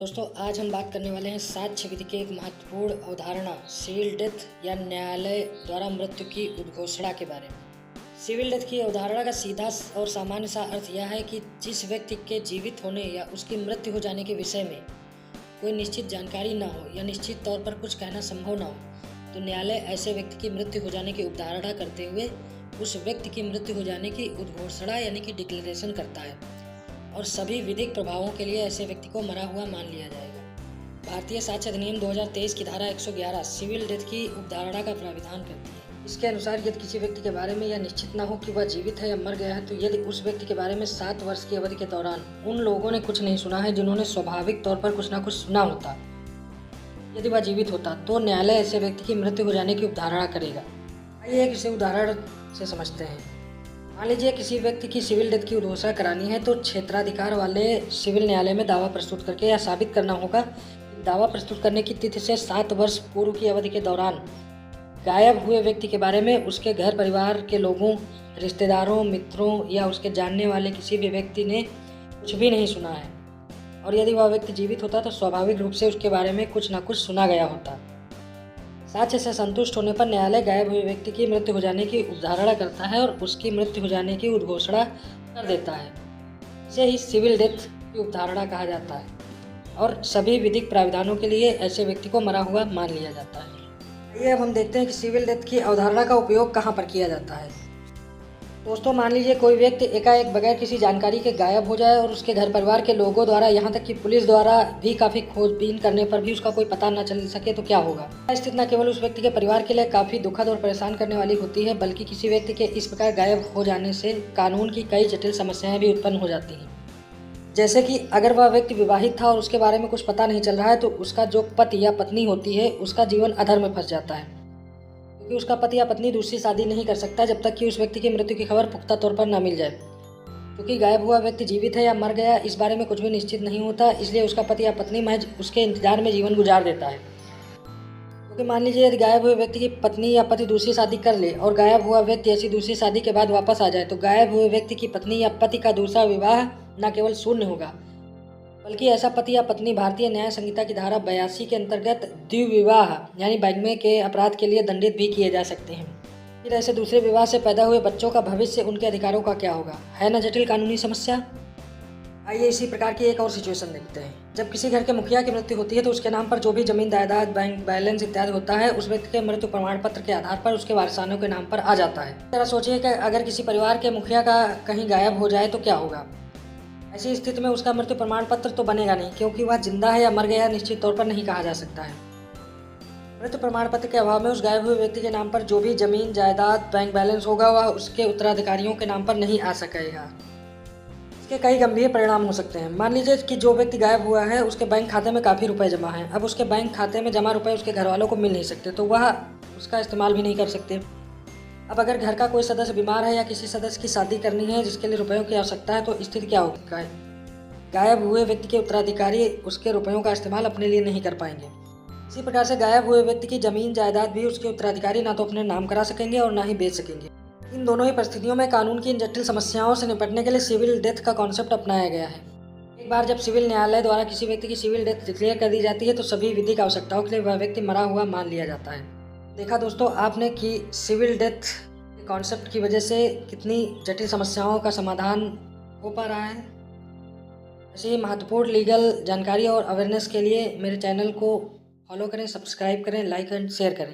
दोस्तों आज हम बात करने वाले हैं साक्ष्य विधि की एक महत्वपूर्ण अवधारणा सिविल डेथ या न्यायालय द्वारा मृत्यु की उद्घोषणा के बारे में। सिविल डेथ की अवधारणा का सीधा और सामान्य सा अर्थ यह है कि जिस व्यक्ति के जीवित होने या उसकी मृत्यु हो जाने के विषय में कोई निश्चित जानकारी न हो या निश्चित तौर पर कुछ कहना संभव न हो, तो न्यायालय ऐसे व्यक्ति की मृत्यु हो जाने की अवधारणा करते हुए उस व्यक्ति की मृत्यु हो जाने की उद्घोषणा यानी कि डिक्लेरेशन करता है और सभी विधिक प्रभावों के लिए ऐसे व्यक्ति को मरा हुआ मान लिया जाएगा। भारतीय साक्ष्य अधिनियम 2023 की धारा 111 सिविल डेथ की अवधारणा का प्राविधान करती है। इसके अनुसार यदि किसी व्यक्ति के बारे में यह निश्चित न हो कि वह जीवित है या मर गया है, तो यदि उस व्यक्ति के बारे में 7 वर्ष की अवधि के दौरान उन लोगों ने कुछ नहीं सुना है जिन्होंने स्वाभाविक तौर पर कुछ न कुछ सुना होता, यदि वह जीवित होता, तो न्यायालय ऐसे व्यक्ति की मृत्यु हो जाने की अवधारणा करेगा। आइए इसे उदाहरण से समझते हैं। मान लीजिए किसी व्यक्ति की सिविल डेथ की उद्घोषणा करानी है, तो क्षेत्राधिकार वाले सिविल न्यायालय में दावा प्रस्तुत करके यह साबित करना होगा कि दावा प्रस्तुत करने की तिथि से 7 वर्ष पूर्व की अवधि के दौरान गायब हुए व्यक्ति के बारे में उसके घर परिवार के लोगों, रिश्तेदारों, मित्रों या उसके जानने वाले किसी भी व्यक्ति ने कुछ भी नहीं सुना है, और यदि वह व्यक्ति जीवित होता तो स्वाभाविक रूप से उसके बारे में कुछ न कुछ सुना गया होता। साक्ष्य से संतुष्ट होने पर न्यायालय गायब हुए व्यक्ति की मृत्यु हो जाने की अवधारणा करता है और उसकी मृत्यु हो जाने की उद्घोषणा कर देता है। इसे ही सिविल डेथ की अवधारणा कहा जाता है और सभी विधिक प्राविधानों के लिए ऐसे व्यक्ति को मरा हुआ मान लिया जाता है। आइए अब हम देखते हैं कि सिविल डेथ की अवधारणा का उपयोग कहाँ पर किया जाता है। दोस्तों मान लीजिए कोई व्यक्ति एकाएक बगैर किसी जानकारी के गायब हो जाए और उसके घर परिवार के लोगों द्वारा, यहाँ तक कि पुलिस द्वारा भी काफ़ी खोजबीन करने पर भी उसका कोई पता न चल सके, तो क्या होगा। स्थिति न केवल उस व्यक्ति के परिवार के लिए काफ़ी दुखद और परेशान करने वाली होती है, बल्कि किसी व्यक्ति के इस प्रकार गायब हो जाने से कानून की कई जटिल समस्याएं भी उत्पन्न हो जाती हैं। जैसे कि अगर वह व्यक्ति विवाहित था और उसके बारे में कुछ पता नहीं चल रहा है, तो उसका जो पति या पत्नी होती है उसका जीवन अधर में फंस जाता है, क्योंकि उसका पति या पत्नी दूसरी शादी नहीं कर सकता जब तक कि उस व्यक्ति की मृत्यु की खबर पुख्ता तौर पर न मिल जाए। क्योंकि गायब हुआ व्यक्ति जीवित है या मर गया इस बारे में कुछ भी निश्चित नहीं होता, इसलिए उसका पति या पत्नी महज उसके इंतजार में जीवन गुजार देता है। क्योंकि मान लीजिए यदि गायब हुए व्यक्ति की पत्नी या पति दूसरी शादी कर ले और गायब हुआ व्यक्ति ऐसी दूसरी शादी के बाद वापस आ जाए, तो गायब हुए व्यक्ति की पत्नी या पति का दूसरा विवाह न केवल शून्य होगा, बल्कि ऐसा पति या पत्नी भारतीय न्याय संहिता की धारा 82 के अंतर्गत द्विविवाह यानी वैधव्य के अपराध के लिए दंडित भी किए जा सकते हैं। फिर ऐसे दूसरे विवाह से पैदा हुए बच्चों का भविष्य, उनके अधिकारों का क्या होगा। है ना जटिल कानूनी समस्या। आइए इसी प्रकार की एक और सिचुएशन देखते हैं। जब किसी घर के मुखिया की मृत्यु होती है, तो उसके नाम पर जो भी जमीन जायदाद, बैंक बैलेंस इत्यादि होता है, उस व्यक्ति के मृत्यु प्रमाण पत्र के आधार पर उसके वारसानों के नाम पर आ जाता है। जरा सोचिए कि अगर किसी परिवार के मुखिया का कहीं गायब हो जाए तो क्या होगा। ऐसी स्थिति में उसका मृत्यु प्रमाण पत्र तो बनेगा नहीं, क्योंकि वह जिंदा है या मर गया निश्चित तौर पर नहीं कहा जा सकता है। मृत्यु प्रमाण पत्र के अभाव में उस गायब हुए व्यक्ति के नाम पर जो भी जमीन जायदाद, बैंक बैलेंस होगा, वह उसके उत्तराधिकारियों के नाम पर नहीं आ सकेगा। इसके कई गंभीर परिणाम हो सकते हैं। मान लीजिए कि जो व्यक्ति गायब हुआ है उसके बैंक खाते में काफ़ी रुपए जमा हैं। अब उसके बैंक खाते में जमा रुपए उसके घर वालों को मिल नहीं सकते, तो वह उसका इस्तेमाल भी नहीं कर सकते। अब अगर घर का कोई सदस्य बीमार है या किसी सदस्य की शादी करनी है जिसके लिए रुपयों की आवश्यकता है, तो स्थिति क्या होगी। गायब हुए व्यक्ति के उत्तराधिकारी उसके रुपयों का इस्तेमाल अपने लिए नहीं कर पाएंगे। इसी प्रकार से गायब हुए व्यक्ति की जमीन जायदाद भी उसके उत्तराधिकारी ना तो अपने नाम करा सकेंगे और ना ही बेच सकेंगे। इन दोनों ही परिस्थितियों में कानून की इन जटिल समस्याओं से निपटने के लिए सिविल डेथ का कॉन्सेप्ट अपनाया गया है। एक बार जब सिविल न्यायालय द्वारा किसी व्यक्ति की सिविल डेथ डिक्लेयर कर दी जाती है, तो सभी विधिक आवश्यकताओं के लिए वह व्यक्ति मरा हुआ मान लिया जाता है। देखा दोस्तों आपने कि सिविल डेथ कॉन्सेप्ट की वजह से कितनी जटिल समस्याओं का समाधान हो पा रहा है। ऐसी ही महत्वपूर्ण लीगल जानकारी और अवेयरनेस के लिए मेरे चैनल को फॉलो करें, सब्सक्राइब करें, लाइक एंड शेयर करें।